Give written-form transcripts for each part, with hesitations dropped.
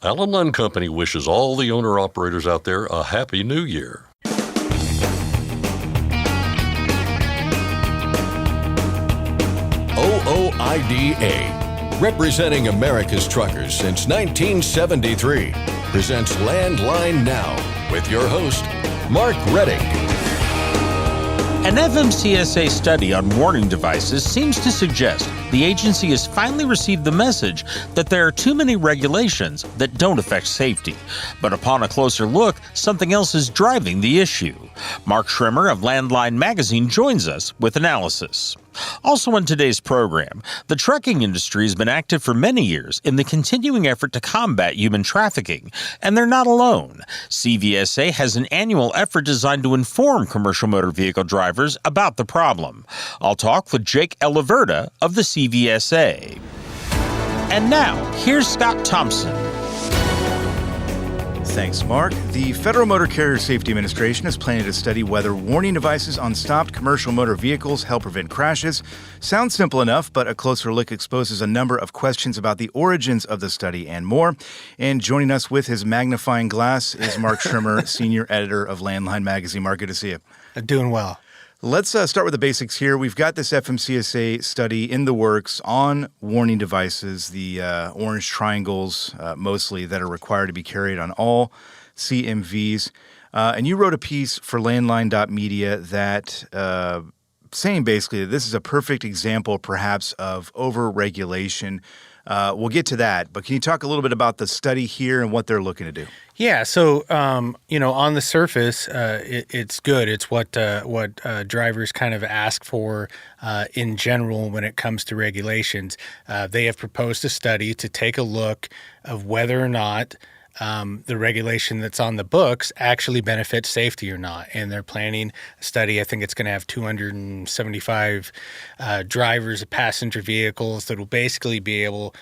Allen Lund Company wishes all the owner-operators out there a Happy New Year. OOIDA, representing America's truckers since 1973, presents Landline Now with your host, Mark Reddick. An FMCSA study on warning devices seems to suggest the agency has finally received the message that there are too many regulations that don't affect safety. But upon a closer look, something else is driving the issue. Mark Schrimmer of Landline Magazine joins us with analysis. Also on today's program, the trucking industry has been active for many years in the continuing effort to combat human trafficking, and they're not alone. CVSA has an annual effort designed to inform commercial motor vehicle drivers about the problem. I'll talk with Jake Eliverda of the CVSA. And now, here's Scott Thompson. Thanks, Mark. The Federal Motor Carrier Safety Administration is planning to study whether warning devices on stopped commercial motor vehicles help prevent crashes. Sounds simple enough, but a closer look exposes a number of questions about the origins of the study and more. And joining us with his magnifying glass is Mark Schrimmer, senior editor of Landline Magazine. Mark, good to see you. Doing well. Let's start with the basics here. We've got this FMCSA study in the works on warning devices, the orange triangles mostly that are required to be carried on all CMVs. And you wrote a piece for landline.media that saying basically that this is a perfect example perhaps of over-regulation. We'll get to that, but can you talk a little bit about the study here and what they're looking to do? Yeah, so on the surface, it's good. It's what drivers kind of ask for in general when it comes to regulations. They have proposed a study to take a look of whether or not the regulation that's on the books actually benefits safety or not. And they're planning a study. I think it's going to have 275 drivers of passenger vehicles that will basically be able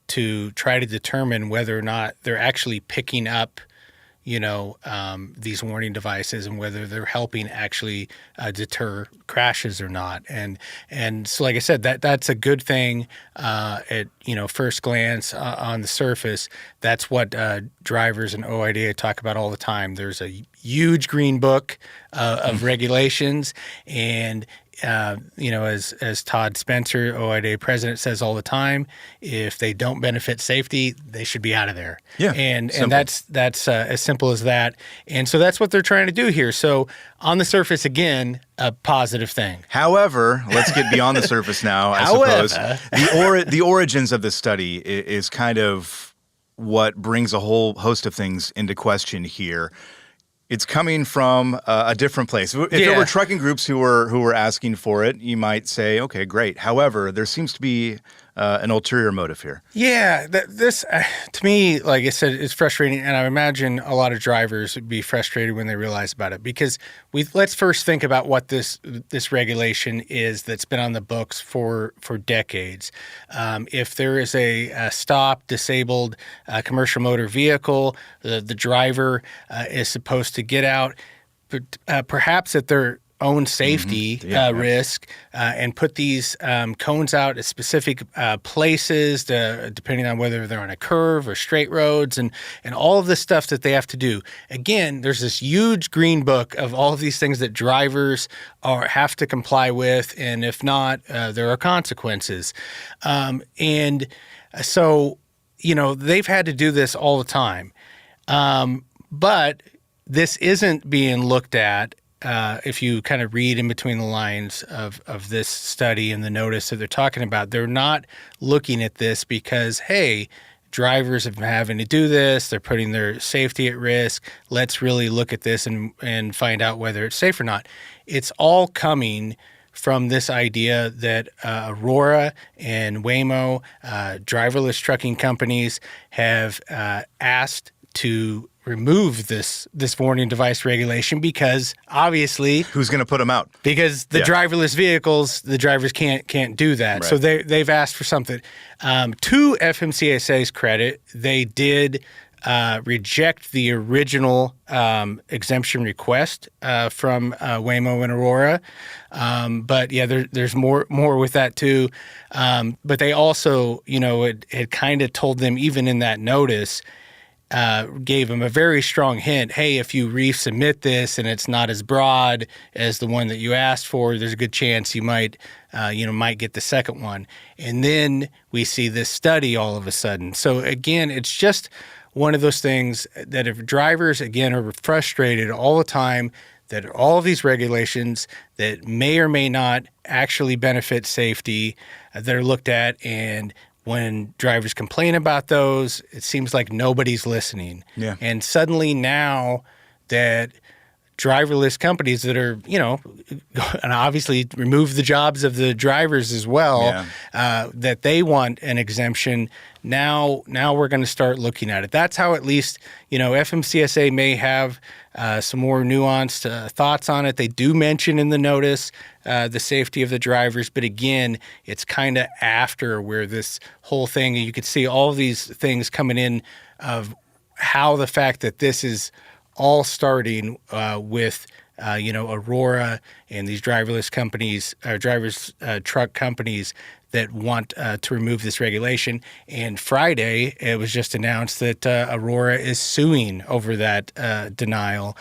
to try to determine whether or not they're actually picking up these warning devices and whether they're helping actually deter crashes or not. And so, like I said, that's a good thing at first glance on the surface. That's what drivers and OIDA talk about all the time. There's a huge green book of regulations, and as Todd Spencer, OIDA president, says all the time, if they don't benefit safety, they should be out of there. Yeah, and that's as simple as that. And so that's what they're trying to do here. So on the surface, again, a positive thing. However, let's get beyond the surface now, I suppose. The origins of this study is kind of what brings a whole host of things into question here. It's coming from a different place. If there were trucking groups who were asking for it, you might say, okay, great. However, there seems to be an ulterior motive here. Yeah, this to me, like I said, is frustrating, and I imagine a lot of drivers would be frustrated when they realize about it, because let's first think about what this regulation is that's been on the books for decades. If there is a stopped, disabled commercial motor vehicle, the driver is supposed to get out, perhaps at their own safety risk, and put these cones out at specific places, depending on whether they're on a curve or straight roads, and all of the stuff that they have to do. Again, there's this huge green book of all of these things that drivers have to comply with, and if not, there are consequences. And so, they've had to do this all the time. But this isn't being looked at. If you kind of read in between the lines of this study and the notice that they're talking about, they're not looking at this because, hey, drivers have been having to do this, they're putting their safety at risk, let's really look at this and find out whether it's safe or not. It's all coming from this idea that Aurora and Waymo, driverless trucking companies, have asked to remove this warning device regulation because obviously who's going to put them out? Because the driverless vehicles, the drivers can't do that. Right. So they've asked for something. To FMCSA's credit, they did reject the original exemption request from Waymo and Aurora. But yeah, there's more with that too. But they also, it kind of told them, even in that notice, gave them a very strong hint. Hey, if you resubmit this and it's not as broad as the one that you asked for, there's a good chance you might get the second one. And then we see this study all of a sudden. So again, it's just one of those things that if drivers, again, are frustrated all the time, that all of these regulations that may or may not actually benefit safety that are looked at, and when drivers complain about those, it seems like nobody's listening. Yeah. And suddenly now that driverless companies that are, and obviously remove the jobs of the drivers as well, that they want an exemption. Now we're going to start looking at it. That's how at least, FMCSA may have some more nuanced thoughts on it. They do mention in the notice the safety of the drivers, but again, it's kind of after where this whole thing, you could see all of these things coming in of how the fact that this is all starting with Aurora and these driverless companies, truck companies that want to remove this regulation. And Friday, it was just announced that Aurora is suing over that denial.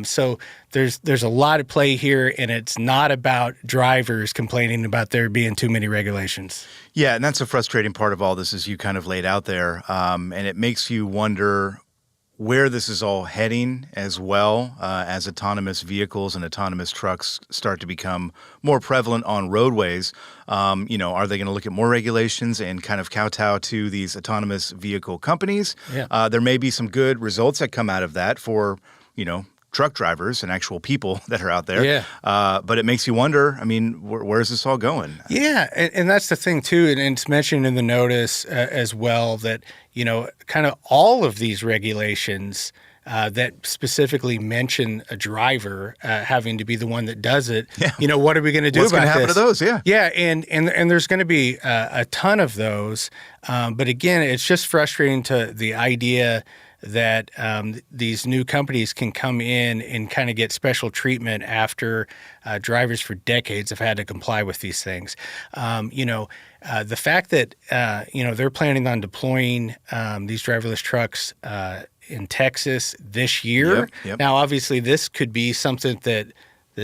So there's a lot at play here, and it's not about drivers complaining about there being too many regulations. Yeah, and that's a frustrating part of all this, as you kind of laid out there. And it makes you wonder where this is all heading as well, as autonomous vehicles and autonomous trucks start to become more prevalent on roadways. Are they going to look at more regulations and kind of kowtow to these autonomous vehicle companies? Yeah. There may be some good results that come out of that for, truck drivers and actual people that are out there. Yeah. But it makes you wonder, where is this all going? Yeah, and that's the thing too, and it's mentioned in the notice as well that, kind of all of these regulations that specifically mention a driver having to be the one that does it. Yeah. What are we going to do What's about gonna happen this? to those? Yeah. Yeah, and there's going to be a ton of those. But again, it's just frustrating to the idea that these new companies can come in and kind of get special treatment after drivers for decades have had to comply with these things. The fact that, they're planning on deploying these driverless trucks in Texas this year. Yep. Now, obviously, this could be something that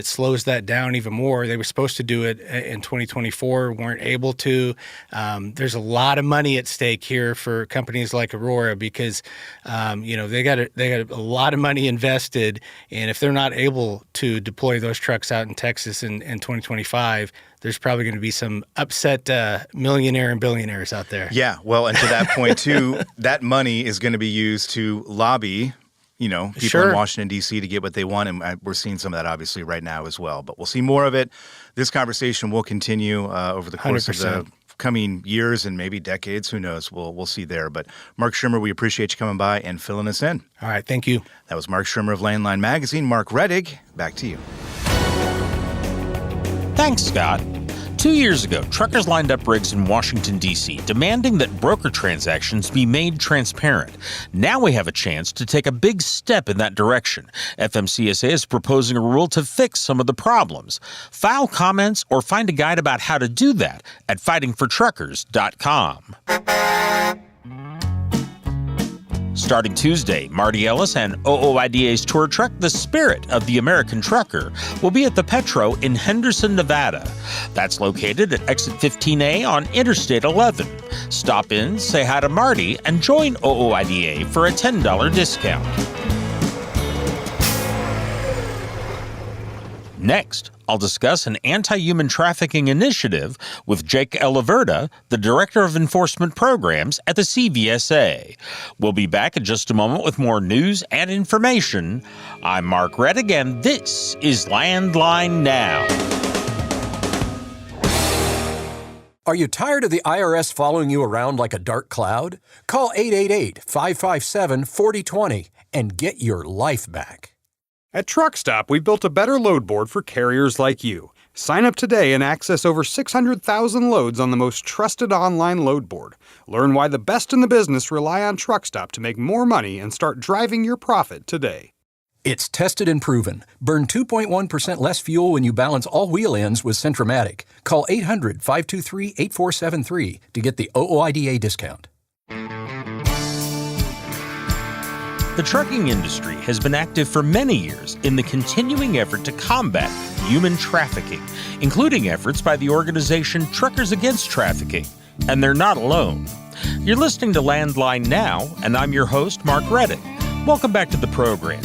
slows that down even more. They were supposed to do it in 2024, weren't able to. There's a lot of money at stake here for companies like Aurora because, they got a lot of money invested, and if they're not able to deploy those trucks out in Texas in 2025, there's probably going to be some upset millionaire and billionaires out there. Yeah, well, and to that point too, that money is going to be used to lobby people Sure. in Washington, D.C. to get what they want. And we're seeing some of that obviously right now as well. But we'll see more of it. This conversation will continue over the course 100%. of the coming years and maybe decades. Who knows? We'll see there. But Mark Schirmer, we appreciate you coming by and filling us in. All right, thank you. That was Mark Schirmer of Landline Magazine. Mark Rettig, back to you. Thanks, Scott. 2 years ago, truckers lined up rigs in Washington, D.C., demanding that broker transactions be made transparent. Now we have a chance to take a big step in that direction. FMCSA is proposing a rule to fix some of the problems. File comments or find a guide about how to do that at fightingfortruckers.com. Starting Tuesday, Marty Ellis and OOIDA's tour truck, The Spirit of the American Trucker, will be at the Petro in Henderson, Nevada. That's located at exit 15A on Interstate 11. Stop in, say hi to Marty, and join OOIDA for a $10 discount. Next, I'll discuss an anti-human trafficking initiative with Jake Eliverda, the Director of Enforcement Programs at the CVSA. We'll be back in just a moment with more news and information. I'm Mark Rettig, and this is Landline Now. Are you tired of the IRS following you around like a dark cloud? Call 888-557-4020 and get your life back. At Truck Stop, we built a better load board for carriers like you. Sign up today and access over 600,000 loads on the most trusted online load board. Learn why the best in the business rely on TruckStop to make more money and start driving your profit today. It's tested and proven. Burn 2.1% less fuel when you balance all wheel ends with Centromatic. Call 800-523-8473 to get the OOIDA discount. The trucking industry has been active for many years in the continuing effort to combat human trafficking, including efforts by the organization Truckers Against Trafficking. And they're not alone. You're listening to Landline Now, and I'm your host, Mark Reddick. Welcome back to the program.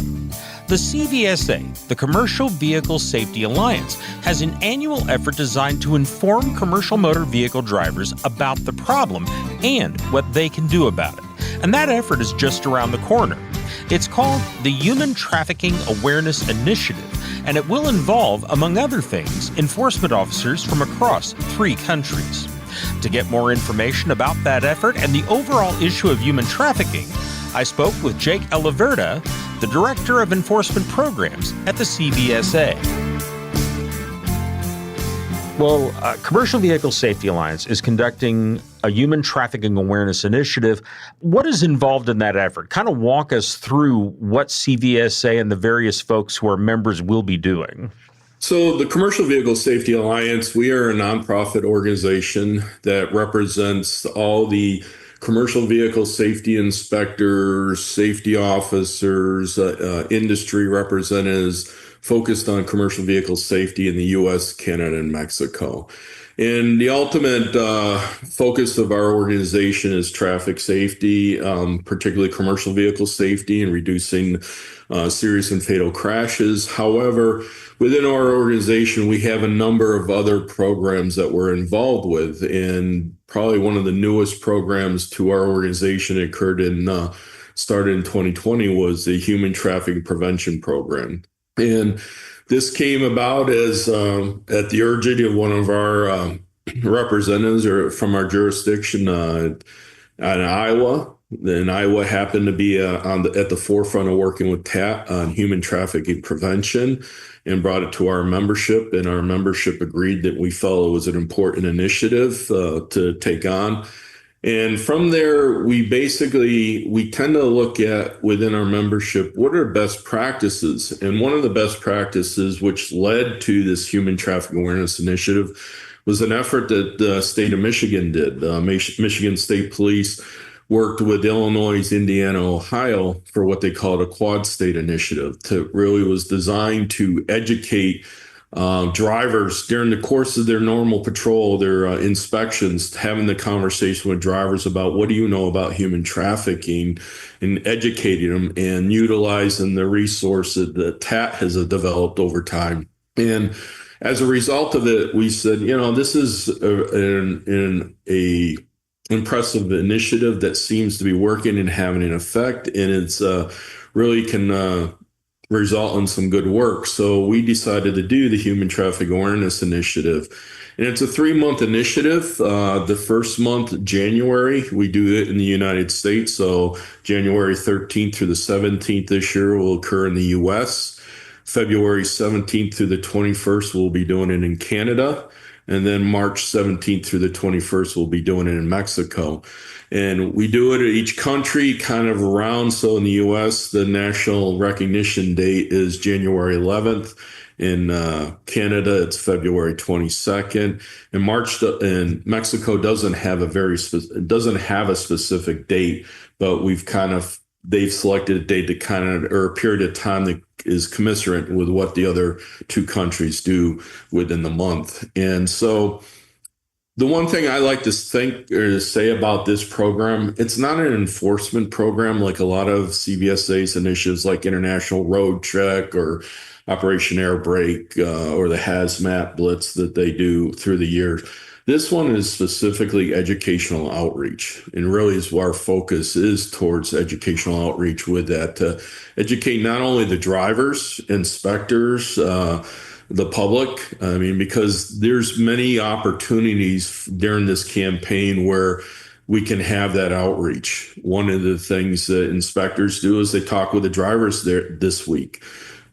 The CVSA, the Commercial Vehicle Safety Alliance, has an annual effort designed to inform commercial motor vehicle drivers about the problem and what they can do about it. And that effort is just around the corner. It's called the Human Trafficking Awareness Initiative, and it will involve, among other things, enforcement officers from across 3 countries. To get more information about that effort and the overall issue of human trafficking, I spoke with Jake Eliverda, the Director of Enforcement Programs at the CVSA. Well, Commercial Vehicle Safety Alliance is conducting a human trafficking awareness initiative. What is involved in that effort? Kind of walk us through what CVSA and the various folks who are members will be doing. So the Commercial Vehicle Safety Alliance, we are a nonprofit organization that represents all the commercial vehicle safety inspectors, safety officers, industry representatives focused on commercial vehicle safety in the U.S., Canada, and Mexico. And the ultimate focus of our organization is traffic safety, particularly commercial vehicle safety and reducing serious and fatal crashes. However, within our organization, we have a number of other programs that we're involved with. And probably one of the newest programs to our organization started in 2020 was the Human Trafficking Prevention Program. And this came about as at the urging of one of our representatives or from our jurisdiction in Iowa. And Iowa happened to be at the forefront of working with TAT on human trafficking prevention and brought it to our membership. And our membership agreed that we felt it was an important initiative to take on. And from there, we tend to look at within our membership, what are best practices? And one of the best practices which led to this Human Trafficking Awareness Initiative was an effort that the state of Michigan did. Michigan State Police worked with Illinois, Indiana, Ohio for what they called a quad state initiative. Really was designed to educate drivers during the course of their normal patrol, their inspections, having the conversation with drivers about what do you know about human trafficking and educating them and utilizing the resources that TAT has developed over time. And as a result of it, we said, this is an impressive initiative that seems to be working and having an effect, and it's really can result in some good work. So we decided to do the Human Trafficking Awareness Initiative. And it's a 3-month initiative. The first month, January, we do it in the United States. So January 13th through the 17th this year will occur in the U.S. February 17th through the 21st, we'll be doing it in Canada. And then March 17th through the 21st, we'll be doing it in Mexico. And we do it at each country kind of around. So in the U.S., the national recognition date is January 11th. In Canada, it's February 22nd. And Mexico doesn't have a specific date, but they've selected a date or a period of time that is commensurate with what the other 2 countries do within the month. And so the one thing I like to think or to say about this program, it's not an enforcement program like a lot of CVSA's initiatives like International Road Check or Operation Air Brake or the Hazmat Blitz that they do through the years. This one is specifically educational outreach, and really is our focus is towards educational outreach with that to educate not only the drivers, inspectors, the public. I mean, because there's many opportunities during this campaign where we can have that outreach. One of the things that inspectors do is they talk with the drivers there this week.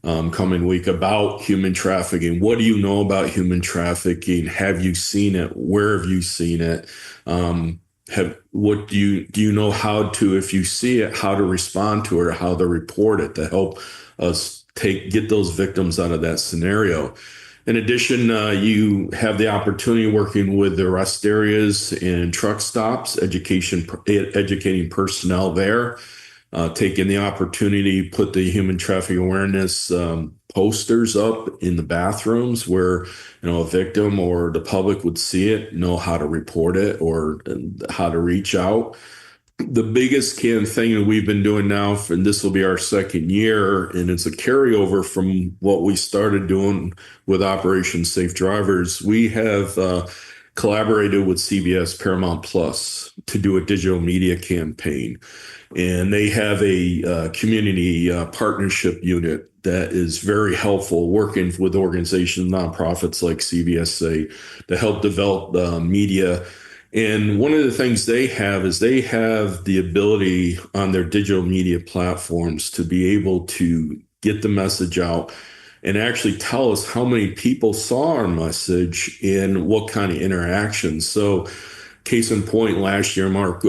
coming week about human trafficking. What do you know about human trafficking? Have you seen it? Where have you seen it? What do you know how to, if you see it, how to respond to it or how to report it to help us get those victims out of that scenario? In addition, you have the opportunity working with the rest areas and truck stops, educating personnel there, taking the opportunity, put the human trafficking awareness posters up in the bathrooms where a victim or the public would see it, know how to report it or how to reach out. The biggest thing that we've been doing now, and this will be our second year, and it's a carryover from what we started doing with Operation Safe Drivers. We have collaborated with CBS Paramount Plus to do a digital media campaign. And they have a community partnership unit that is very helpful, working with organizations, nonprofits like CVSA to help develop media. And one of the things they have is they have the ability on their digital media platforms to be able to get the message out and actually tell us how many people saw our message and what kind of interactions. So case in point, last year, Mark,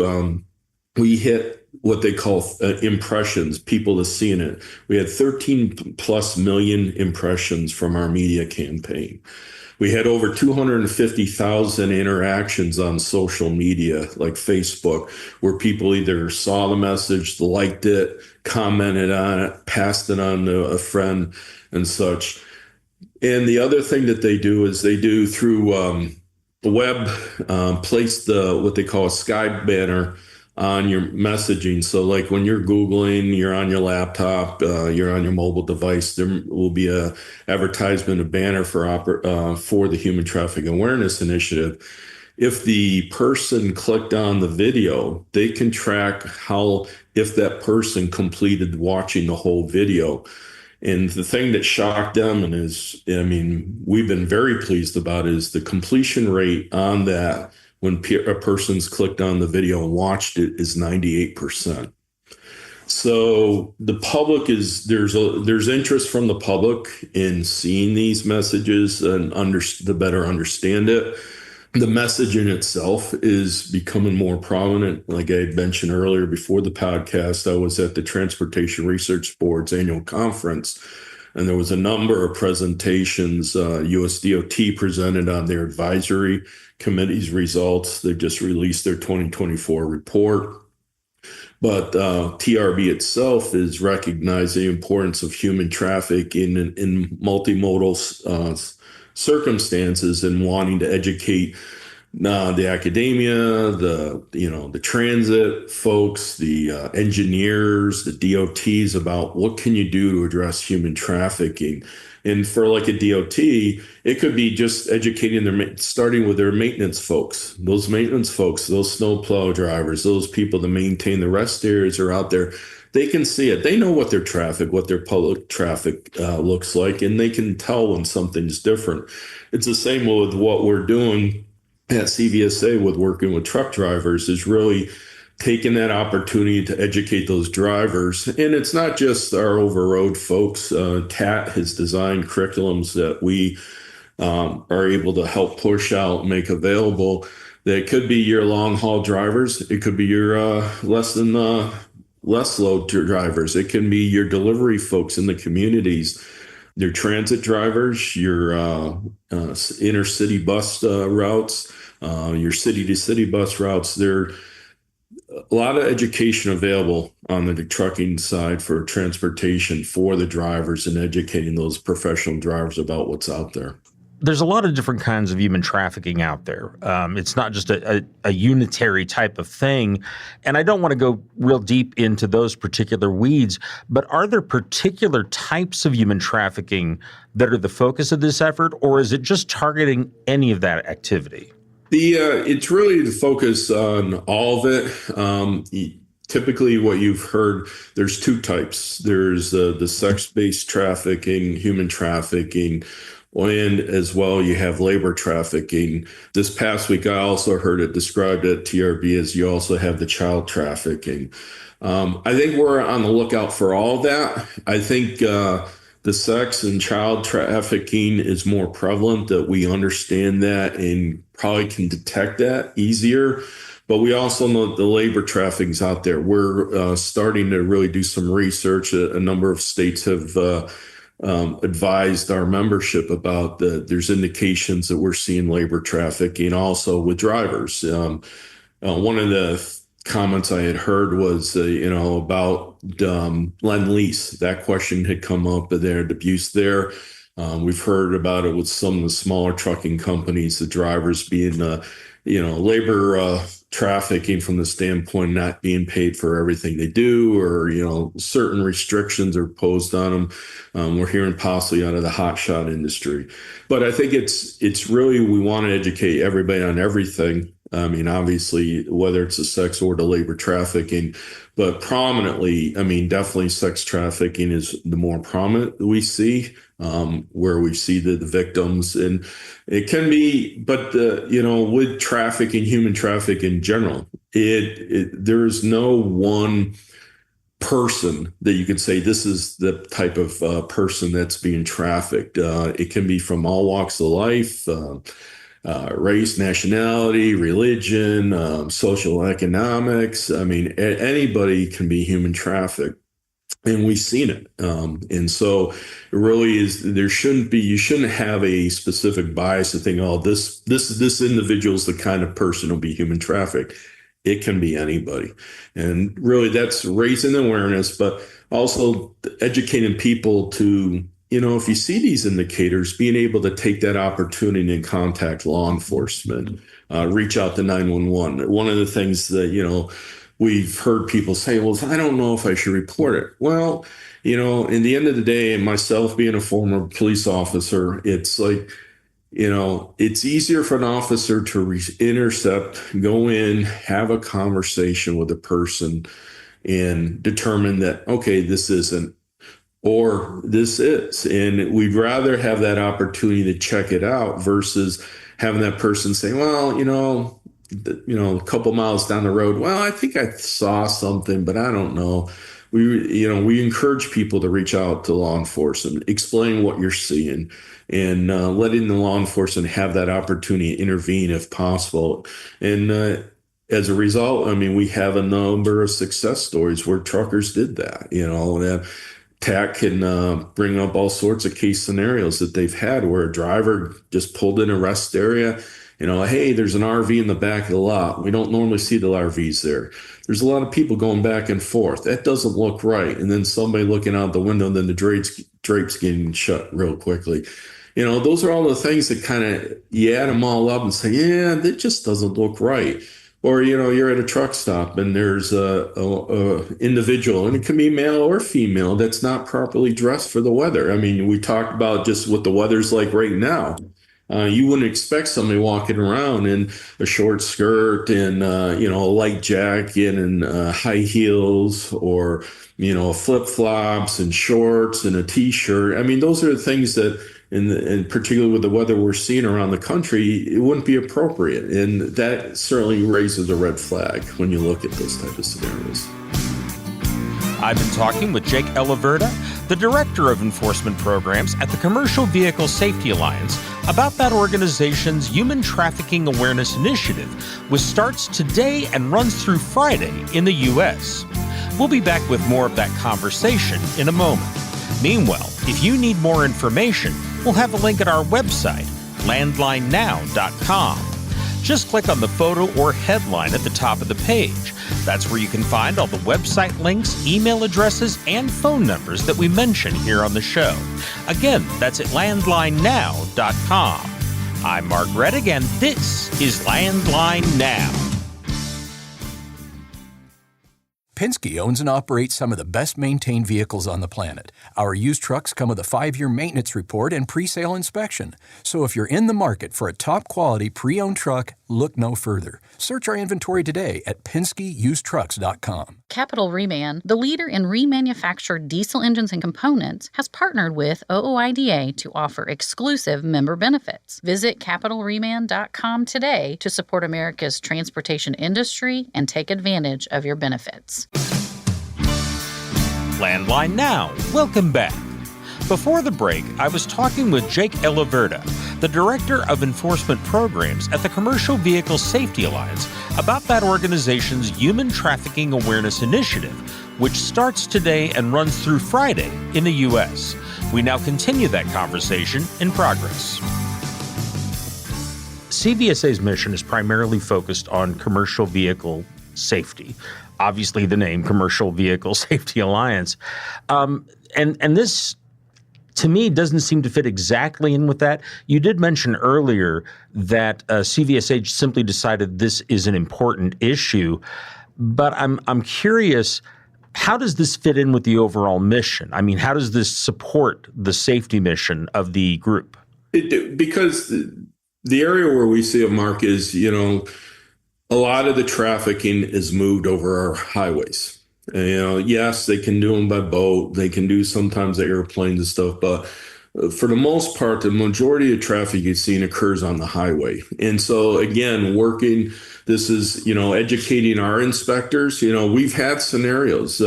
we hit what they call impressions, people to seeing it. We had 13 plus million impressions from our media campaign. We had over 250,000 interactions on social media like Facebook, where people either saw the message, liked it, commented on it, passed it on to a friend and such. And the other thing that they do is they do through the web, place what they call a sky banner on your messaging. So like when you're Googling, you're on your laptop, you're on your mobile device, there will be a advertisement, a banner for the Human Trafficking Awareness Initiative. If the person clicked on the video, they can track if that person completed watching the whole video. And the thing that shocked them we've been very pleased about is the completion rate on that when a person's clicked on the video and watched it is 98%. So the public there's interest from the public in seeing these messages and to better understand it. The message in itself is becoming more prominent. Like I had mentioned earlier before the podcast, I was at the Transportation Research Board's annual conference, and there was a number of presentations. USDOT presented on their advisory committee's results. They just released their 2024 report. But TRB itself is recognizing the importance of human trafficking in multimodal circumstances and wanting to educate the academia, the transit folks, the engineers, the DOTs about what can you do to address human trafficking. And for like a DOT, it could be just educating starting with their maintenance folks. Those maintenance folks, those snowplow drivers, those people that maintain the rest areas are out there. They can see it. They know what their public traffic looks like, and they can tell when something's different. It's the same with what we're doing at CVSA with working with truck drivers, is really taking that opportunity to educate those drivers. And it's not just our over-road folks. TAT has designed curriculums that we are able to help push out, make available. That could be your long-haul drivers. It could be your less load drivers. It can be your delivery folks in the communities, your transit drivers, your intercity bus routes, your city-to-city bus routes. There a lot of education available on the trucking side for transportation for the drivers and educating those professional drivers about what's out there. There's a lot of different kinds of human trafficking out there. It's not just a unitary type of thing. And I don't want to go real deep into those particular weeds, but are there particular types of human trafficking that are the focus of this effort, or is it just targeting any of that activity? It's really the focus on all of it. Typically what you've heard, there's two types. There's the sex-based trafficking, human trafficking, and as well you have labor trafficking. This past week, I also heard it described at TRB as you also have the child trafficking. I think we're on the lookout for all of that. I think the sex and child trafficking is more prevalent, that we understand that and probably can detect that easier. But we also know the labor trafficking's out there. We're starting to really do some research. A number of states have advised our membership about there's indications that we're seeing labor trafficking also with drivers. One of the comments I had heard was, about Lend-Lease. That question had come up, there abuse there. We've heard about it with some of the smaller trucking companies, the drivers being, labor trafficking from the standpoint of not being paid for everything they do, or, certain restrictions are posed on them. We're hearing possibly out of the hotshot industry. But I think it's really, we want to educate everybody on everything. I mean, obviously, whether it's the sex or the labor trafficking, but prominently, definitely sex trafficking is the more prominent we see, where we see the victims. And it can be, but, with trafficking, human trafficking in general, there's no one person that you can say this is the type of person that's being trafficked. It can be from all walks of life. Race, nationality, religion, social economics. Anybody can be human trafficked, and we've seen it. And so it really is, you shouldn't have a specific bias to think, oh, this individual is the kind of person who'll be human trafficked. It can be anybody. And really that's raising awareness, but also educating people to, if you see these indicators, being able to take that opportunity and contact law enforcement, reach out to 911. One of the things that, we've heard people say, well, I don't know if I should report it. Well, in the end of the day, and myself being a former police officer, it's like, it's easier for an officer to intercept, go in, have a conversation with a person and determine that, okay, this isn't, or this is. And we'd rather have that opportunity to check it out versus having that person say, well, a couple miles down the road, well, I think I saw something, but I don't know. We encourage people to reach out to law enforcement, explain what you're seeing, and letting the law enforcement have that opportunity to intervene if possible. And as a result, we have a number of success stories where truckers did that, and TAC can bring up all sorts of case scenarios that they've had where a driver just pulled in a rest area. Hey, there's an RV in the back of the lot. We don't normally see the RVs there. There's a lot of people going back and forth. That doesn't look right. And then somebody looking out the window, and then the drapes getting shut real quickly. Those are all the things that kind of, you add them all up and say, yeah, that just doesn't look right. Or, you're at a truck stop and there's a individual, and it can be male or female, that's not properly dressed for the weather. We talked about just what the weather's like right now. You wouldn't expect somebody walking around in a short skirt and, a light jacket and high heels, or, flip-flops and shorts and a T-shirt. Those are the things that, and particularly with the weather we're seeing around the country, it wouldn't be appropriate. And that certainly raises a red flag when you look at those type of scenarios. I've been talking with Jake Eliverda, the Director of Enforcement Programs at the Commercial Vehicle Safety Alliance, about that organization's Human Trafficking Awareness Initiative, which starts today and runs through Friday in the U.S. We'll be back with more of that conversation in a moment. Meanwhile, if you need more information, we'll have a link at our website, landlinenow.com. Just click on the photo or headline at the top of the page. That's where you can find all the website links, email addresses, and phone numbers that we mention here on the show. Again, that's at landlinenow.com. I'm Mark Reddick, and this is Landline Now. Penske owns and operates some of the best-maintained vehicles on the planet. Our used trucks come with a 5-year maintenance report and pre-sale inspection. So if you're in the market for a top-quality pre-owned truck, look no further. Search our inventory today at PenskeUsedTrucks.com. Capital Reman, the leader in remanufactured diesel engines and components, has partnered with OOIDA to offer exclusive member benefits. Visit CapitalReman.com today to support America's transportation industry and take advantage of your benefits. Landline Now, welcome back. Before the break, I was talking with Jake Elaverda, the Director of Enforcement Programs at the Commercial Vehicle Safety Alliance, about that organization's Human Trafficking Awareness Initiative, which starts today and runs through Friday in the U.S. We now continue that conversation in progress. CVSA's mission is primarily focused on commercial vehicle safety. Obviously, the name Commercial Vehicle Safety Alliance. And this, to me, doesn't seem to fit exactly in with that. You did mention earlier that CVSA simply decided this is an important issue, but I'm curious, how does this fit in with the overall mission? I mean, how does this support the safety mission of the group? Because the area where we see a mark is, a lot of the trafficking is moved over our highways. Yes, they can do them by boat. They can do sometimes the airplanes and stuff, but for the most part, the majority of traffic you've seen occurs on the highway. And so again, this is, educating our inspectors. We've had scenarios,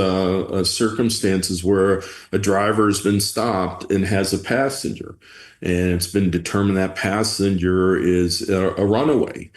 circumstances where a driver has been stopped and has a passenger, and it's been determined that passenger is a runaway.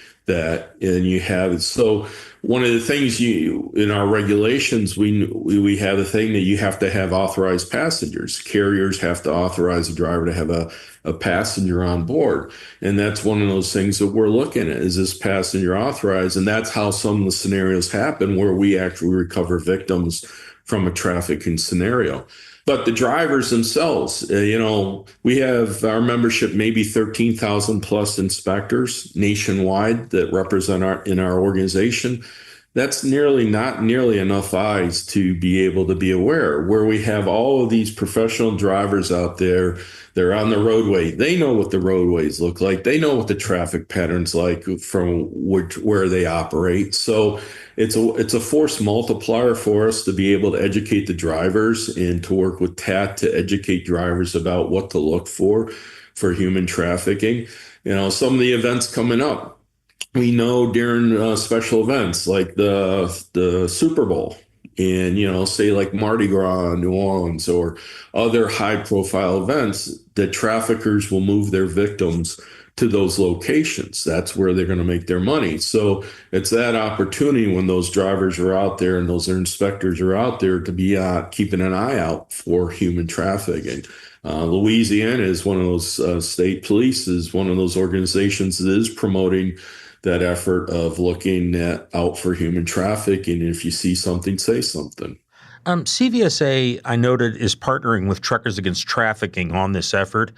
So one of the things in our regulations, we have a thing that you have to have authorized passengers. Carriers have to authorize a driver to have a passenger on board. And that's one of those things that we're looking at. Is this passenger authorized? And that's how some of the scenarios happen where we actually recover victims from a trafficking scenario. But the drivers themselves, we have our membership, maybe 13,000 plus inspectors nationwide that represent in our organization. That's not nearly enough eyes to be able to be aware. Where we have all of these professional drivers out there, they're on the roadway. They know what the roadways look like. They know what the traffic patterns like from where they operate. So it's a force multiplier for us to be able to educate the drivers and to work with TAT to educate drivers about what to look for human trafficking. Some of the events coming up. We know during special events like the Super Bowl and, say like Mardi Gras in New Orleans or other high profile events, that traffickers will move their victims to those locations. That's where they're going to make their money. So it's that opportunity when those drivers are out there and those inspectors are out there to be keeping an eye out for human trafficking. Louisiana is one of those state police is one of those organizations that is promoting that effort of looking out for human trafficking. And if you see something, say something. CVSA, I noted, is partnering with Truckers Against Trafficking on this effort.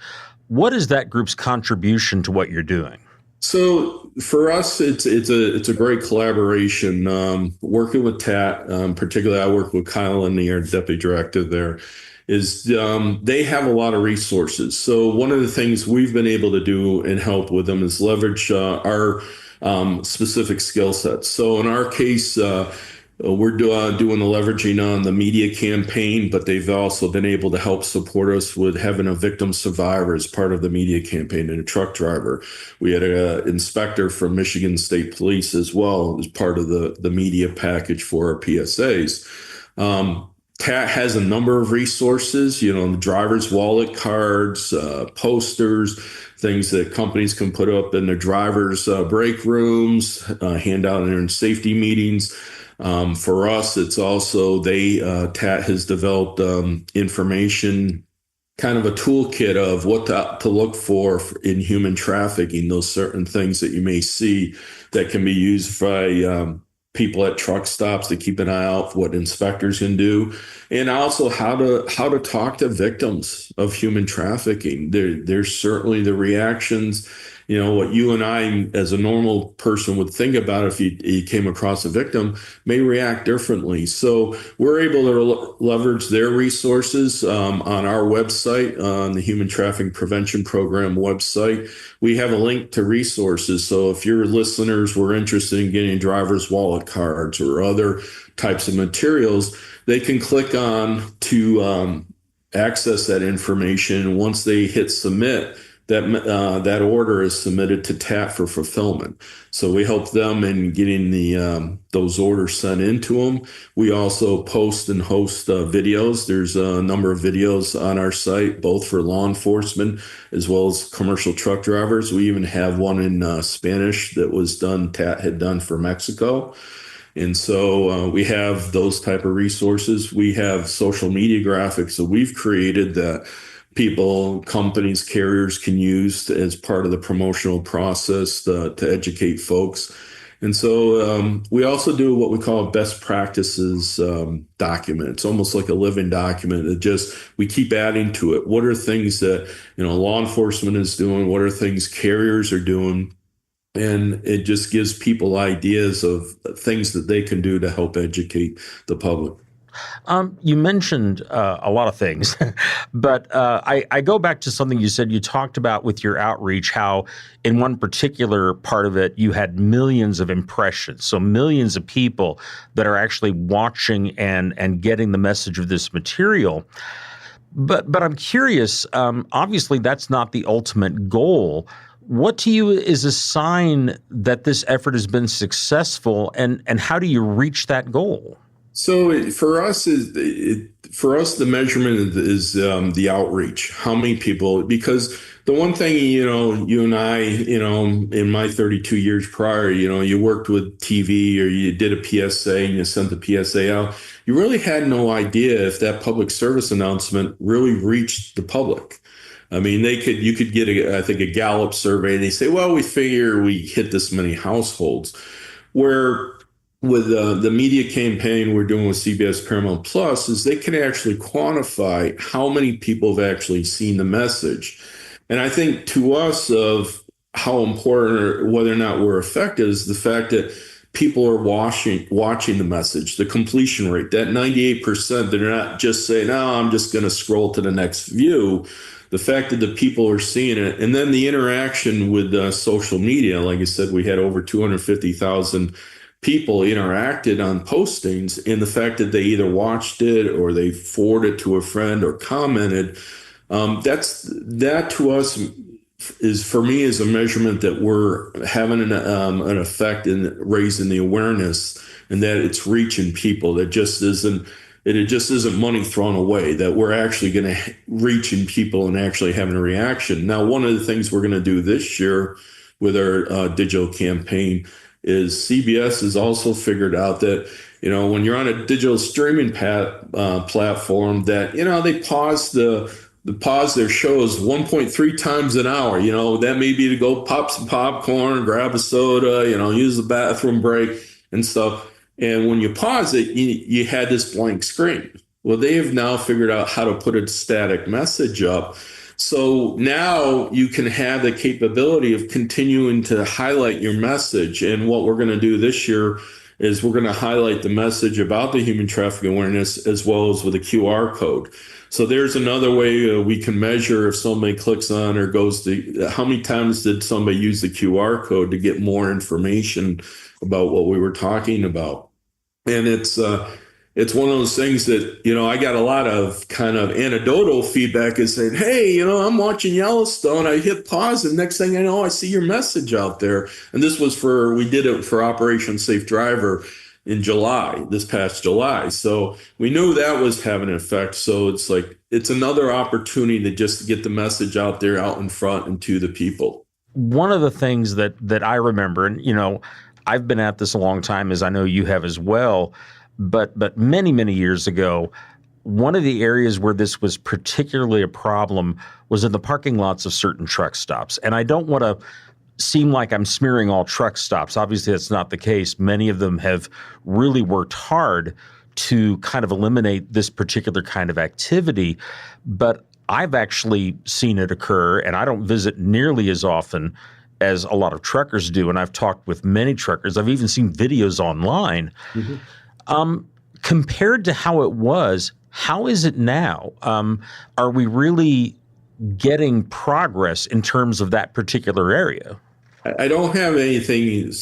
What is that group's contribution to what you're doing? So for us, it's a great collaboration. Working with TAT, particularly I work with Kyle and our deputy director there, is they have a lot of resources. So one of the things we've been able to do and help with them is leverage our specific skill sets. So in our case, we're doing the leveraging on the media campaign, but they've also been able to help support us with having a victim survivor as part of the media campaign and a truck driver. We had an inspector from Michigan State Police as well as part of the media package for our PSAs. TAT has a number of resources, the driver's wallet cards, posters, things that companies can put up in their drivers' break rooms, hand out in their safety meetings. For us, it's also TAT has developed information, kind of a toolkit of what to look for in human trafficking, those certain things that you may see that can be used by people at truck stops to keep an eye out for what inspectors can do, and also how to talk to victims of human trafficking. There's certainly the reactions, what you and I as a normal person would think about if you came across a victim may react differently. So we're able to leverage their resources on our website, on the Human Trafficking Prevention Program website. We have a link to resources. So if your listeners were interested in getting driver's wallet cards or other types of materials, they can click on to access that information. Once they hit submit, that order is submitted to TAT for fulfillment. So we help them in getting those orders sent into them. We also post and host videos. There's a number of videos on our site, both for law enforcement as well as commercial truck drivers. We even have one in Spanish that was done, TAT had done for Mexico. And so we have those type of resources. We have social media graphics that we've created that people, companies, carriers can use as part of the promotional process to educate folks. And so we also do what we call a best practices document. It's almost like a living document. We keep adding to it. What are things that, law enforcement is doing? What are things carriers are doing? And it just gives people ideas of things that they can do to help educate the public. You mentioned a lot of things, but I go back to something you said. You talked about with your outreach, how in one particular part of it, you had millions of impressions. So millions of people that are actually watching and getting the message of this material. But I'm curious, obviously that's not the ultimate goal. What to you is a sign that this effort has been successful, and how do you reach that goal? So for us, the measurement is the outreach. How many people? Because the one thing, you and I, in my 32 years prior, you worked with TV or you did a PSA and you sent the PSA out. You really had no idea if that public service announcement really reached the public. I mean, you could get I think a Gallup survey and they say, well, we figure we hit this many households. Where with the media campaign we're doing with CBS Paramount Plus is they can actually quantify how many people have actually seen the message. And I think to us of how important or whether or not we're effective is the fact that people are watching the message, the completion rate, that 98%, they're not just saying, no, I'm just going to scroll to the next view. The fact that the people are seeing it, and then the interaction with social media, like I said, we had over 250,000 people interacted on postings, and the fact that they either watched it or they forwarded it to a friend or commented, that to us is, for me, is a measurement that we're having an effect in raising the awareness and that it's reaching people. It just isn't money thrown away, that we're actually going to reaching people and actually having a reaction. Now, one of the things we're going to do this year with our digital campaign is CBS has also figured out that, when you're on a digital streaming platform, that, they pause their shows 1.3 times an hour. That may be to go pop some popcorn, grab a soda, use the bathroom break and stuff. And when you pause it, you had this blank screen. Well, they have now figured out how to put a static message up. So now you can have the capability of continuing to highlight your message. And what we're going to do this year is we're going to highlight the message about the human trafficking awareness as well as with a QR code. So there's another way we can measure if somebody clicks on or goes to how many times did somebody use the QR code to get more information about what we were talking about. And it's one of those things that, I got a lot of kind of anecdotal feedback is saying, hey, I'm watching Yellowstone. I hit pause and next thing I know, I see your message out there. And this was we did it for Operation Safe Driver in this past July. So we knew that was having an effect. So it's another opportunity to just get the message out there, out in front and to the people. One of the things that I remember, and, I've been at this a long time, as I know you have as well, but many, many years ago, one of the areas where this was particularly a problem was in the parking lots of certain truck stops. And I don't want to seem like I'm smearing all truck stops. Obviously, that's not the case. Many of them have really worked hard to kind of eliminate this particular kind of activity. But I've actually seen it occur, and I don't visit nearly as often as a lot of truckers do. And I've talked with many truckers. I've even seen videos online. Mm-hmm. Compared to how it was, how is it now? Are we really getting progress in terms of that particular area? I don't have anything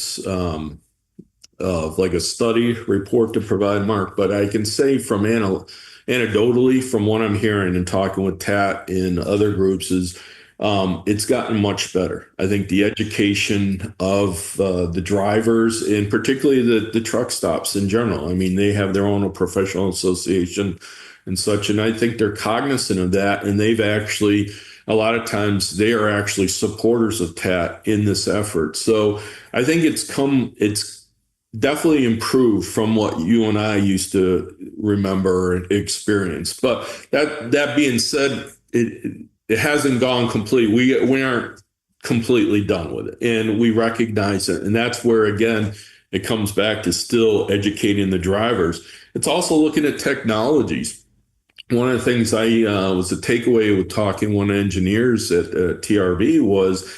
like a study report to provide, Mark, but I can say from anecdotally, from what I'm hearing and talking with TAT and other groups is, it's gotten much better. I think the education of the drivers, and particularly the truck stops in general. I mean, they have their own professional association and such, and I think they're cognizant of that. And they've actually, a lot of times, they are actually supporters of TAT in this effort. So I think it's definitely improved from what you and I used to remember and experience. But that being said, it hasn't gone complete. We aren't completely done with it, and we recognize it. And that's where, again, it comes back to still educating the drivers. It's also looking at technologies. One of the things I was a takeaway with talking to one of the engineers at TRB was,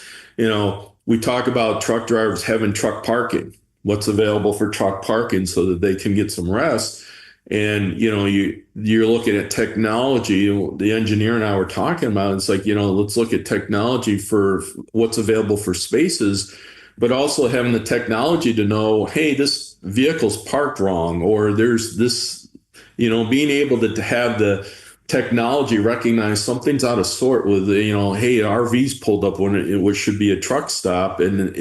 we talk about truck drivers having truck parking, what's available for truck parking so that they can get some rest. And, you're looking at technology. The engineer and I were talking about, it's like, let's look at technology for what's available for spaces, but also having the technology to know, hey, this vehicle's parked wrong, or there's this, being able to have the technology recognize something's out of sort with, hey, RV's pulled up which should be a truck stop, and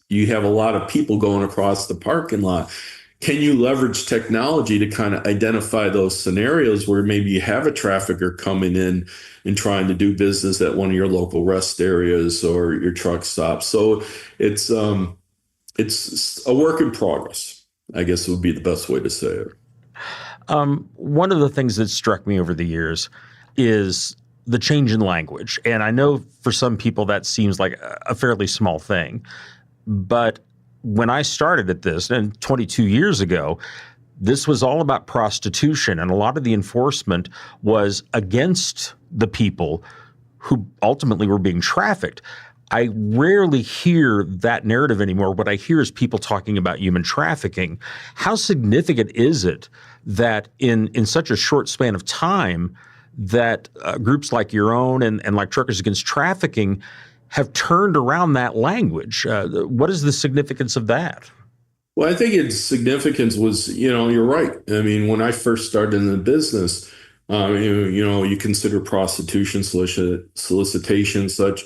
you have a lot of people going across the parking lot. Can you leverage technology to kind of identify those scenarios where maybe you have a trafficker coming in and trying to do business at one of your local rest areas or your truck stops? So it's a work in progress, I guess would be the best way to say it. One of the things that struck me over the years is the change in language. And I know for some people that seems like a fairly small thing, but when I started at this, and 22 years ago, this was all about prostitution, and a lot of the enforcement was against the people who ultimately were being trafficked. I rarely hear that narrative anymore. What I hear is people talking about human trafficking. How significant is it that in such a short span of time that groups like your own and like Truckers Against Trafficking have turned around that language? What is the significance of that? Well, I think its significance was, you're right. I mean, when I first started in the business, you consider prostitution, solicitation, such.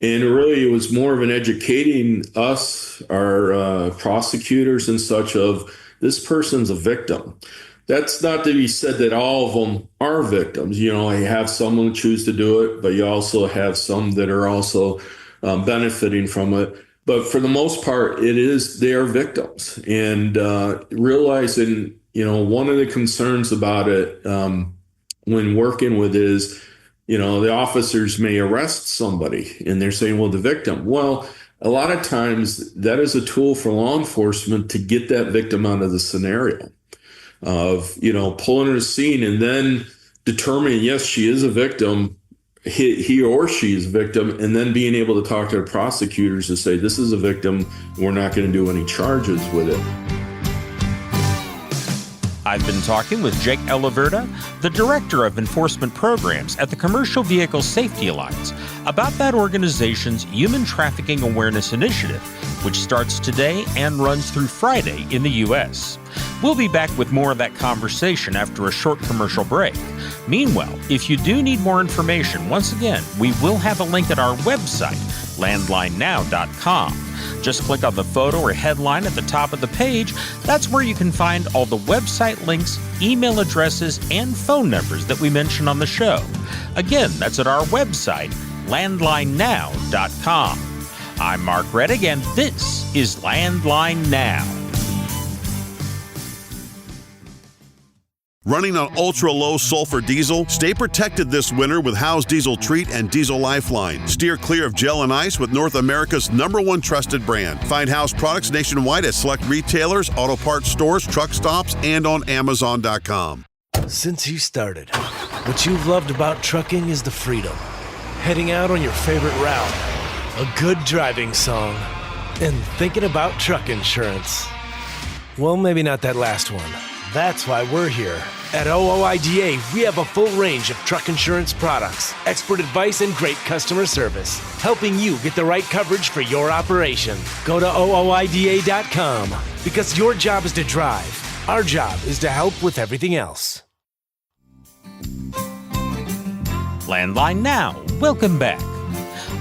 And really, it was more of an educating us, our prosecutors and such, of this person's a victim. That's not to be said that all of them are victims. You have some who choose to do it, but you also have some that are also benefiting from it. But for the most part, they are victims. And realizing, one of the concerns about it when working with is, the officers may arrest somebody and they're saying, well, the victim. Well, a lot of times that is a tool for law enforcement to get that victim out of the scenario of, pulling her to the scene and then determining, yes, she is a victim, he or she is a victim, and then being able to talk to the prosecutors to say, this is a victim, we're not going to do any charges with it. I've been talking with Jake Eliverda, the Director of Enforcement Programs at the Commercial Vehicle Safety Alliance, about that organization's Human Trafficking Awareness Initiative, which starts today and runs through Friday in the U.S. We'll be back with more of that conversation after a short commercial break. Meanwhile, if you do need more information, once again, we will have a link at our website, landlinenow.com. Just click on the photo or headline at the top of the page. That's where you can find all the website links, email addresses, and phone numbers that we mention on the show. Again, that's at our website, landlinenow.com. I'm Mark Reddick, and this is Landline Now. Running on ultra-low sulfur diesel? Stay protected this winter with Howe's Diesel Treat and Diesel Lifeline. Steer clear of gel and ice with North America's #1 trusted brand. Find Howe's products nationwide at select retailers, auto parts stores, truck stops, and on Amazon.com. Since you started, what you've loved about trucking is the freedom. Heading out on your favorite route, a good driving song, and thinking about truck insurance. Well, maybe not that last one. That's why we're here. At OOIDA, we have a full range of truck insurance products, expert advice, and great customer service, helping you get the right coverage for your operation. Go to OOIDA.com, because your job is to drive. Our job is to help with everything else. Landline Now. Welcome back.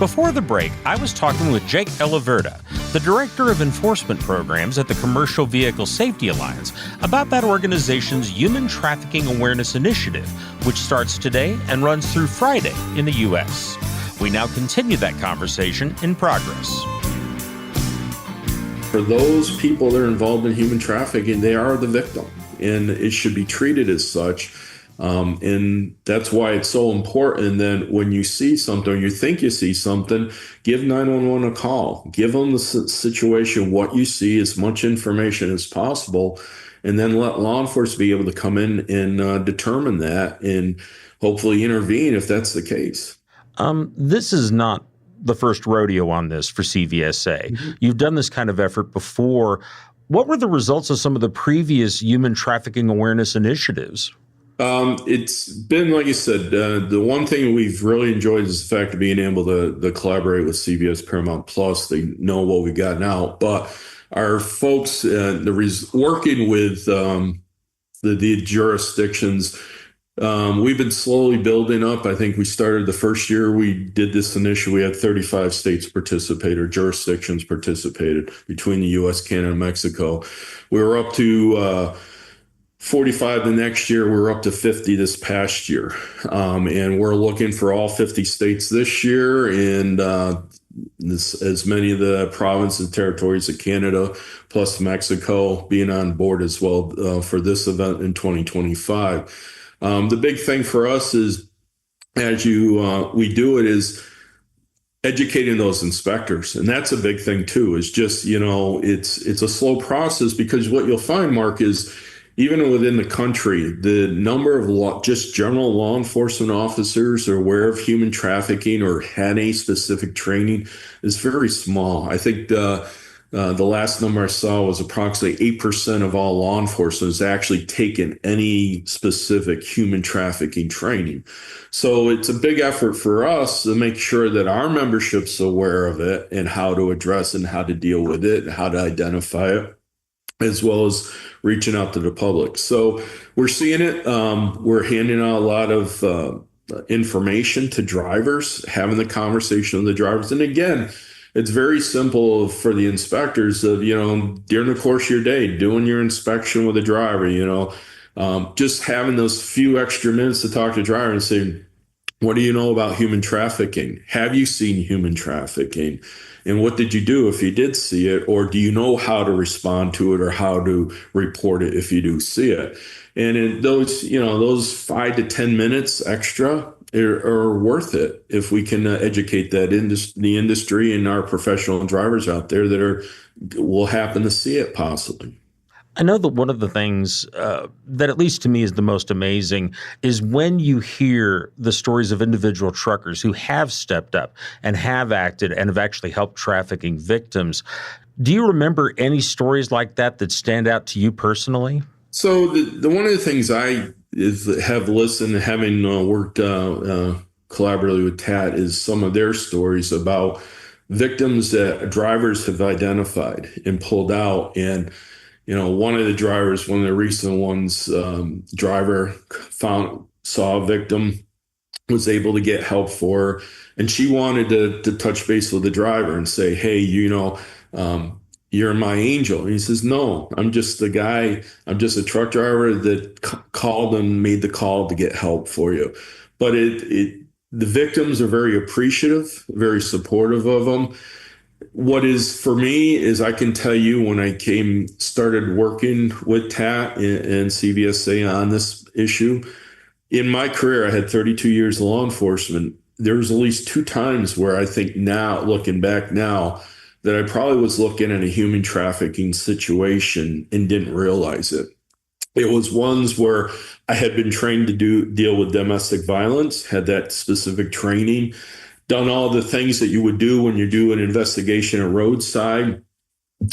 Before the break, I was talking with Jake Eliverda, the Director of Enforcement Programs at the Commercial Vehicle Safety Alliance, about that organization's Human Trafficking Awareness Initiative, which starts today and runs through Friday in the U.S. We now continue that conversation in progress. For those people that are involved in human trafficking, they are the victim, and it should be treated as such. And that's why it's so important that when you see something, or you think you see something, give 911 a call. Give them the situation, what you see, as much information as possible, and then let law enforcement be able to come in and determine that and hopefully intervene if that's the case. This is not the first rodeo on this for CVSA. Mm-hmm. You've done this kind of effort before. What were the results of some of the previous human trafficking awareness initiatives? It's been, like you said, the one thing we've really enjoyed is the fact of being able to collaborate with CBS Paramount Plus. They know what we've gotten out, but our folks, working with the jurisdictions, we've been slowly building up. I think we started the first year we did this initiative. We had 35 states participate, or jurisdictions participated between the U.S., Canada, and Mexico. We were up to 45 the next year. We were up to 50 this past year. And we're looking for all 50 states this year, and as many of the provinces and territories of Canada plus Mexico being on board as well for this event in 2025. The big thing for us is, as we do it, is educating those inspectors. And that's a big thing too, is just, it's a slow process, because what you'll find, Mark, is even within the country, the number of just general law enforcement officers are aware of human trafficking or had any specific training is very small. I think the last number I saw was approximately 8% of all law enforcement has actually taken any specific human trafficking training. So it's a big effort for us to make sure that our membership's aware of it and how to address and how to deal with it and how to identify it, as well as reaching out to the public. So we're seeing it. We're handing out a lot of information to drivers, having the conversation with the drivers. And again, it's very simple for the inspectors of, during the course of your day, doing your inspection with a driver, just having those few extra minutes to talk to the driver and say, what do you know about human trafficking? Have you seen human trafficking? And what did you do if you did see it? Or do you know how to respond to it or how to report it if you do see it? And in those 5 to 10 minutes extra are worth it if we can educate the industry and our professional drivers out there that will happen to see it possibly. I know that one of the things that, at least to me, is the most amazing is when you hear the stories of individual truckers who have stepped up and have acted and have actually helped trafficking victims. Do you remember any stories like that stand out to you personally? So the one of the things I have listened, having worked collaboratively with TAT, is some of their stories about victims that drivers have identified and pulled out. And one of the recent ones, driver saw a victim, was able to get help for her, and she wanted to touch base with the driver and say, hey, you're my angel. And he says, no, I'm just the guy. I'm just a truck driver that called and made the call to get help for you. But the victims are very appreciative, very supportive of them. What is for me is, I can tell you, when I started working with TAT and CVSA on this issue, in my career, I had 32 years of law enforcement. There was at least 2 times where I think now, looking back now, that I probably was looking at a human trafficking situation and didn't realize it. It was ones where I had been trained to deal with domestic violence, had that specific training, done all the things that you would do when you do an investigation at roadside.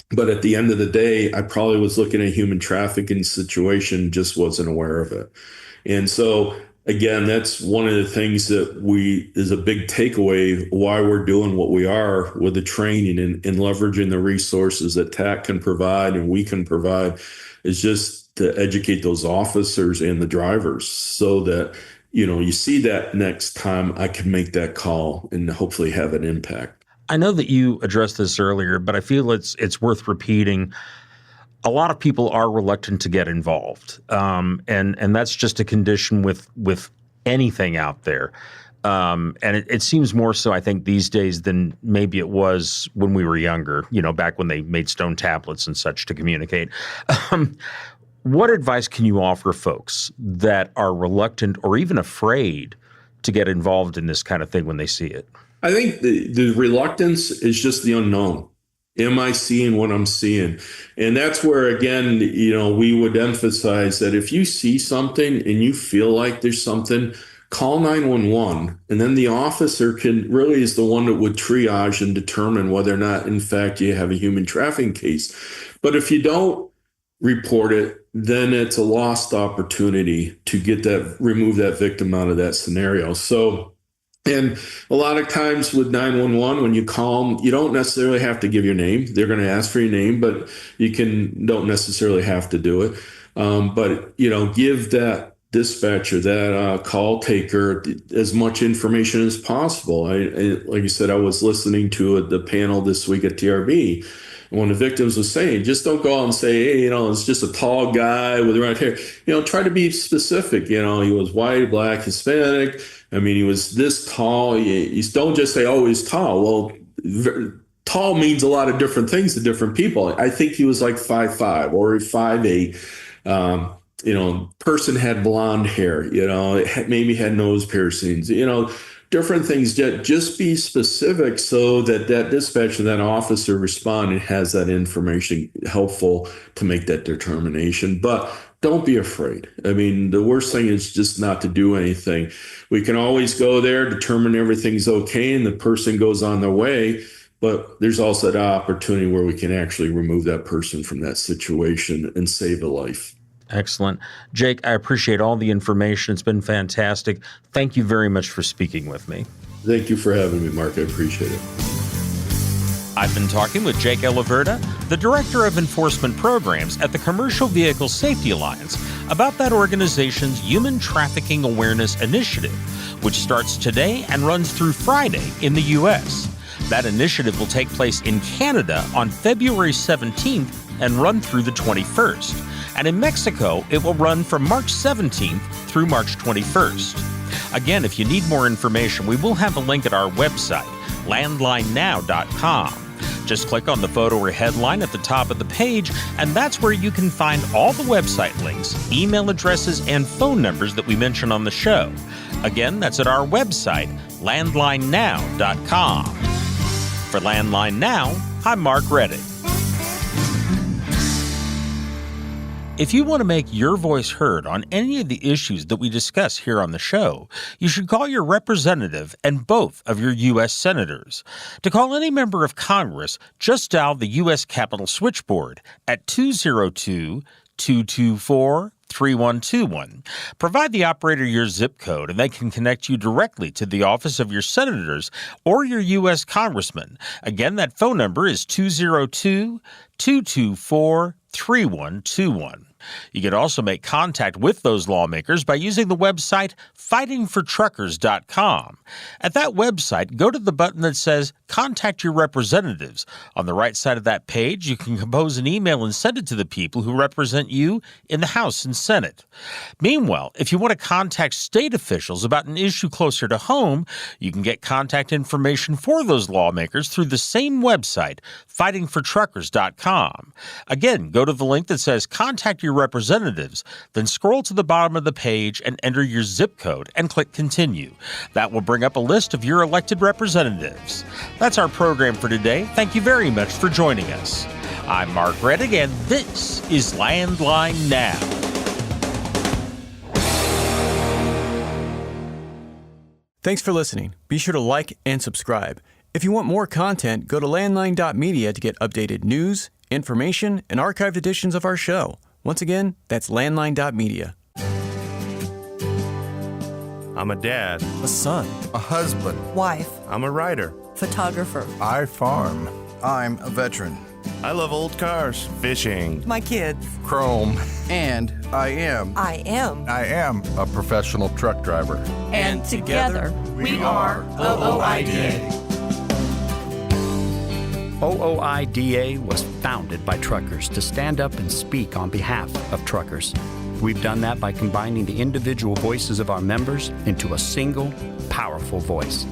But at the end of the day, I probably was looking at a human trafficking situation, just wasn't aware of it. And so, again, that's one of the things that is a big takeaway why we're doing what we are with the training and leveraging the resources that TAC can provide and we can provide, is just to educate those officers and the drivers so that you see that next time, I can make that call and hopefully have an impact. I know that you addressed this earlier, but I feel it's worth repeating. A lot of people are reluctant to get involved, and that's just a condition with anything out there. And it seems more so, I think, these days than maybe it was when we were younger, back when they made stone tablets and such to communicate. What advice can you offer folks that are reluctant or even afraid to get involved in this kind of thing when they see it? I think the reluctance is just the unknown. Am I seeing what I'm seeing? And that's where, again, we would emphasize that if you see something and you feel like there's something, call 911. And then the officer really is the one that would triage and determine whether or not, in fact, you have a human trafficking case. But if you don't report it, then it's a lost opportunity to remove that victim out of that scenario. And a lot of times with 911, when you call them, you don't necessarily have to give your name. They're going to ask for your name, but you don't necessarily have to do it. But give that dispatcher, that call taker, as much information as possible. Like you said, I was listening to the panel this week at TRB. When the victims was saying, just don't go out and say, hey, it's just a tall guy with red hair. Try to be specific. He was white, black, Hispanic. He was this tall. You don't just say, oh, he's tall. Well, tall means a lot of different things to different people. I think he was like 5'5" or 5'8". Person had blonde hair, maybe had nose piercings, different things. Just be specific so that dispatcher, that officer respond and has that information helpful to make that determination. But don't be afraid. The worst thing is just not to do anything. We can always go there, determine everything's okay, and the person goes on their way. But there's also that opportunity where we can actually remove that person from that situation and save a life. Excellent. Jake, I appreciate all the information. It's been fantastic. Thank you very much for speaking with me. Thank you for having me, Mark. I appreciate it. I've been talking with Jake Eliverda, the Director of Enforcement Programs at the Commercial Vehicle Safety Alliance, about that organization's Human Trafficking Awareness Initiative, which starts today and runs through Friday in the U.S. That initiative will take place in Canada on February 17th and run through the 21st. And in Mexico, it will run from March 17th through March 21st. Again, if you need more information, we will have a link at our website, landlinenow.com. Just click on the photo or headline at the top of the page, and that's where you can find all the website links, email addresses, and phone numbers that we mention on the show. Again, that's at our website, landlinenow.com. For Landline Now, I'm Mark Reddick. If you want to make your voice heard on any of the issues that we discuss here on the show, you should call your representative and both of your U.S. senators. To call any member of Congress, just dial the U.S. Capitol switchboard at 202-224-3121. Provide the operator your zip code, and they can connect you directly to the office of your senators or your U.S. congressman. Again, that phone number is 202-224-3121. You can also make contact with those lawmakers by using the website fightingfortruckers.com. At that website, go to the button that says Contact Your Representatives. On the right side of that page, you can compose an email and send it to the people who represent you in the House and Senate. Meanwhile, if you want to contact state officials about an issue closer to home, you can get contact information for those lawmakers through the same website, fightingfortruckers.com. Again, go to the link that says Contact Your Representatives, then scroll to the bottom of the page and enter your zip code and click Continue. That will bring up a list of your elected representatives. That's our program for today. Thank you very much for joining us. I'm Mark Reddick, and this is Landline Now. Thanks for listening. Be sure to like and subscribe. If you want more content, go to landline.media to get updated news, information, and archived editions of our show. Once again, that's landline.media. I'm a dad, a son, a husband, wife. I'm a writer, photographer. I farm. I'm a veteran. I love old cars, fishing, My kids. Chrome. And I am a professional truck driver. And together, we are OOIDA. OOIDA was founded by truckers to stand up and speak on behalf of truckers. We've done that by combining the individual voices of our members into a single, powerful voice.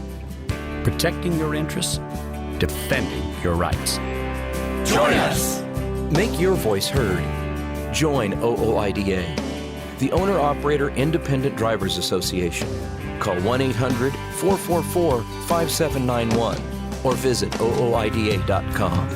Protecting your interests, defending your rights. Join us. Make your voice heard. Join OOIDA, the Owner-Operator Independent Drivers Association. Call 1-800-444-5791 or visit OOIDA.com.